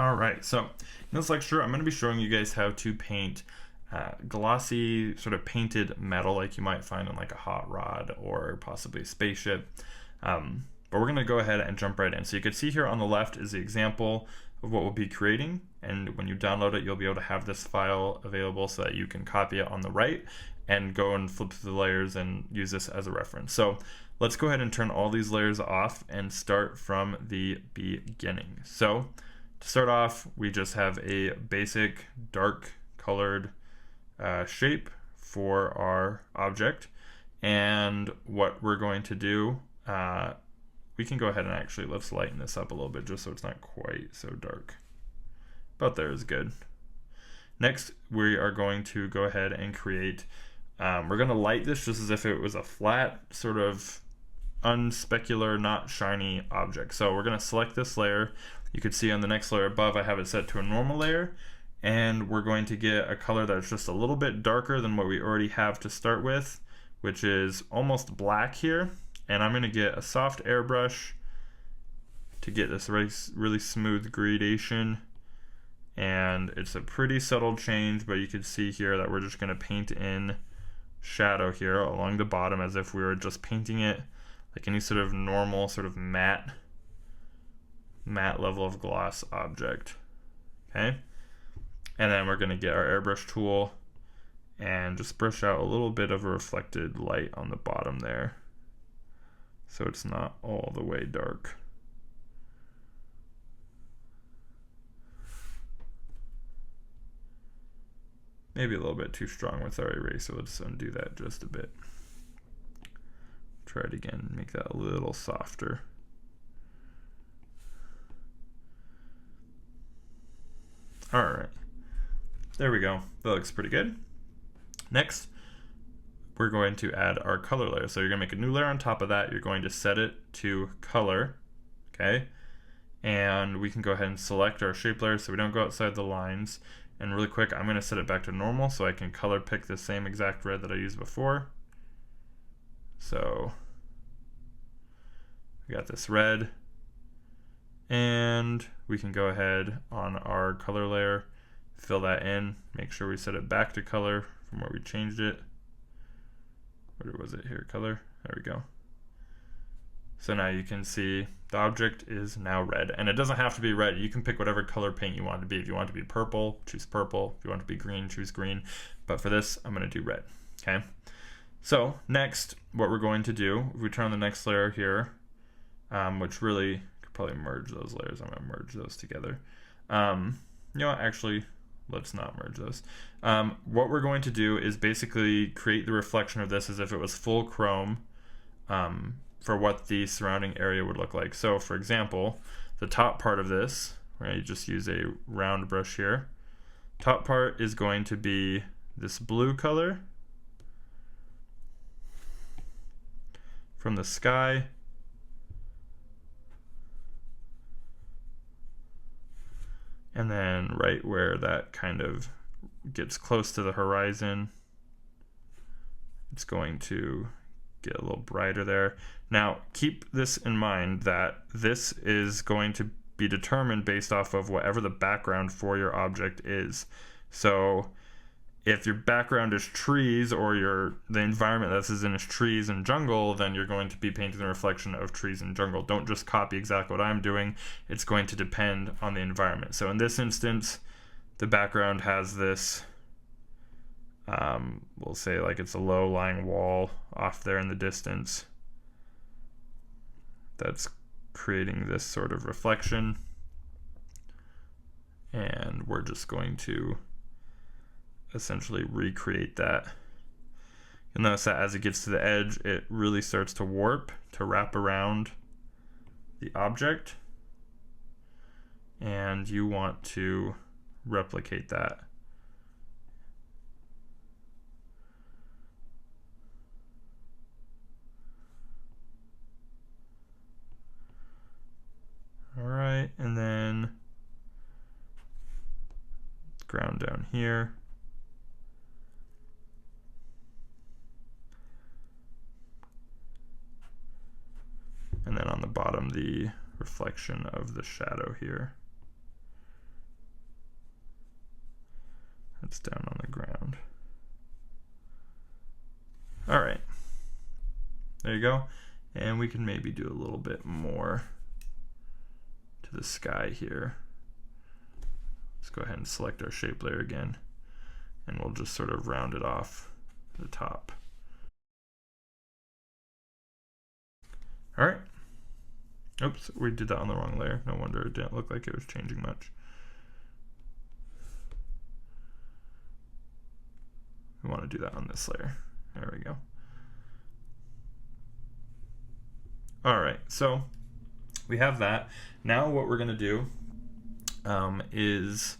All right, so in this lecture, I'm going to be showing you guys how to paint glossy sort of painted metal like you might find on like a hot rod or possibly a spaceship. But we're going to go ahead and jump right in. So you can see here on the left is the example of what we'll be creating. And when you download it, you'll be able to have this file available so that you can copy it on the right and go and flip through the layers and use this as a reference. So let's go ahead and turn all these layers off and start from the beginning. So to start off, we just have a basic dark colored shape for our object. And what we're going to do, we can go ahead and actually, let's lighten this up a little bit just so it's not quite so dark. About there is good. Next, we are going to go ahead and create, we're going to light this just as if it was a flat, sort of unspecular, not shiny object. So we're going to select this layer. You can see on the next layer above, I have it set to a normal layer, and we're going to get a color that's just a little bit darker than what we already have to start with, which is almost black here. And I'm going to get a soft airbrush to get this really smooth gradation. And it's a pretty subtle change, but you can see here that we're just going to paint in shadow here along the bottom as if we were just painting it like any sort of normal sort of matte level of gloss object. Okay, and then we're going to get our airbrush tool and just brush out a little bit of a reflected light on the bottom there so it's not all the way dark. Maybe a little bit too strong with our eraser. Let's undo that just a bit. Try it again, make that a little softer. All right, there we go. That looks pretty good. Next, we're going to add our color layer. So you're gonna make a new layer on top of that. You're going to set it to color, okay? And we can go ahead and select our shape layer so we don't go outside the lines. And really quick, I'm gonna set it back to normal so I can color pick the same exact red that I used before. So we got this red, and we can go ahead on our color layer, fill that in, make sure we set it back to color from where we changed it. Where was it here? Color, there we go. So now you can see the object is now red, and it doesn't have to be red. You can pick whatever color paint you want it to be. If you want it to be purple, choose purple. If you want it to be green, choose green. But for this, I'm gonna do red, okay? So next, what we're going to do, if we turn on the next layer here, which really could probably merge those layers. I'm gonna merge those together. You know what, actually, let's not merge those. What we're going to do is basically create the reflection of this as if it was full chrome for what the surrounding area would look like. So for example, the top part of this, right, you just use a round brush here. Top part is going to be this blue color from the sky. And then right where that kind of gets close to the horizon, it's going to get a little brighter there. Now keep this in mind that this is going to be determined based off of whatever the background for your object is. So if your background is trees, or the environment this is in is trees and jungle, then you're going to be painting the reflection of trees and jungle. Don't just copy exactly what I'm doing. It's going to depend on the environment. So in this instance, the background has this, we'll say like it's a low-lying wall off there in the distance that's creating this sort of reflection. And we're just going to essentially recreate that. You'll notice that as it gets to the edge, it really starts to warp, to wrap around the object, and you want to replicate that. All right, and then ground down here. And then on the bottom, the reflection of the shadow here. It's down on the ground. All right, there you go. And we can maybe do a little bit more to the sky here. Let's go ahead and select our shape layer again, and we'll just sort of round it off the top. All right. Oops, we did that on the wrong layer. No wonder it didn't look like it was changing much. We want to do that on this layer. There we go. All right, so we have that. Now what we're going to do is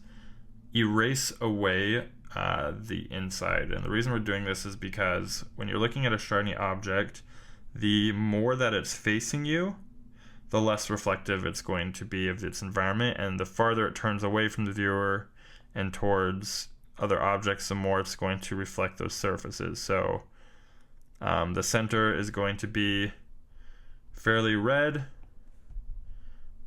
erase away the inside. And the reason we're doing this is because when you're looking at a shiny object, the more that it's facing you, the less reflective it's going to be of its environment, and the farther it turns away from the viewer and towards other objects, the more it's going to reflect those surfaces. So the center is going to be fairly red,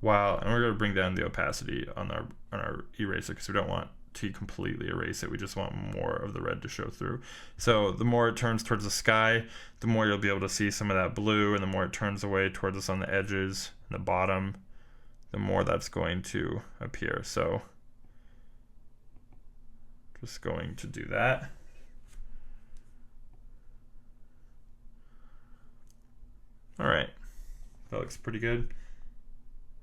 and we're going to bring down the opacity on our eraser because we don't want to completely erase it. We just want more of the red to show through. So the more it turns towards the sky, the more you'll be able to see some of that blue, and the more it turns away towards us on the edges and the bottom, the more that's going to appear. So just going to do that. All right, that looks pretty good.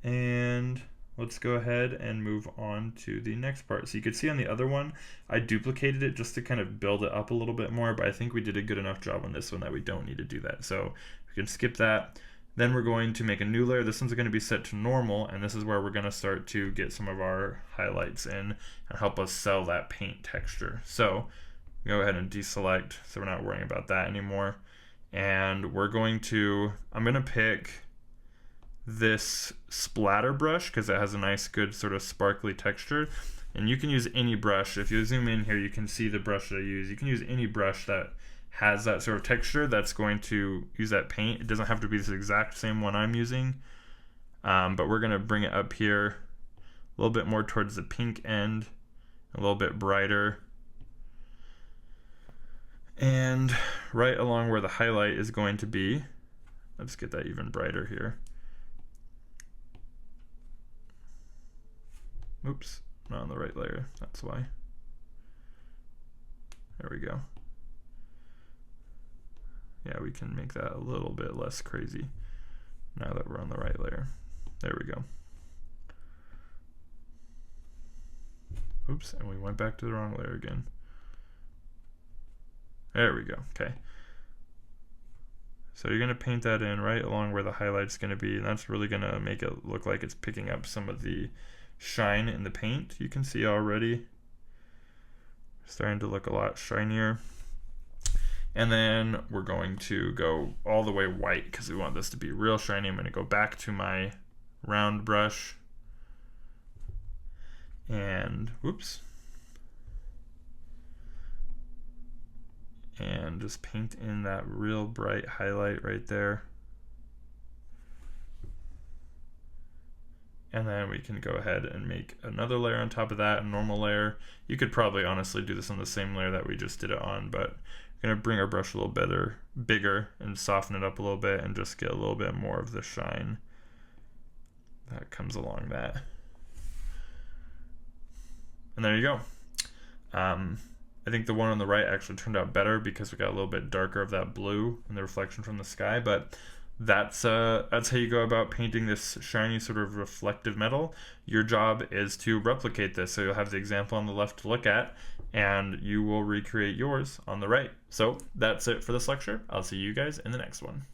And let's go ahead and move on to the next part. So you can see on the other one, I duplicated it just to kind of build it up a little bit more, but I think we did a good enough job on this one that we don't need to do that. So we can skip that. Then we're going to make a new layer. This one's going to be set to normal, and this is where we're going to start to get some of our highlights in and help us sell that paint texture. So go ahead and deselect so we're not worrying about that anymore. And I'm going to pick this splatter brush because it has a nice good sort of sparkly texture, and you can use any brush. If you zoom in here, you can see the brush that I use. You can use any brush that has that sort of texture that's going to use that paint. It doesn't have to be this exact same one I'm using, but we're going to bring it up here a little bit more towards the pink end, a little bit brighter, and right along where the highlight is going to be. Let's get that even brighter here. Oops, not on the right layer, that's why. There we go. Yeah, we can make that a little bit less crazy now that we're on the right layer. There we go. Oops, and we went back to the wrong layer again. There we go, okay. So you're gonna paint that in right along where the highlight's gonna be, and that's really gonna make it look like it's picking up some of the shine in the paint. You can see already starting to look a lot shinier. And then we're going to go all the way white because we want this to be real shiny. I'm going to go back to my round brush and and just paint in that real bright highlight right there. And then we can go ahead and make another layer on top of that, a normal layer. You could probably honestly do this on the same layer that we just did it on, but we're gonna bring our brush a little bigger and soften it up a little bit and just get a little bit more of the shine that comes along that. And there you go. I think the one on the right actually turned out better because we got a little bit darker of that blue and the reflection from the sky, but that's how you go about painting this shiny sort of reflective metal. Your job is to replicate this. So you'll have the example on the left to look at, and you will recreate yours on the right. So that's it for this lecture. I'll see you guys in the next one.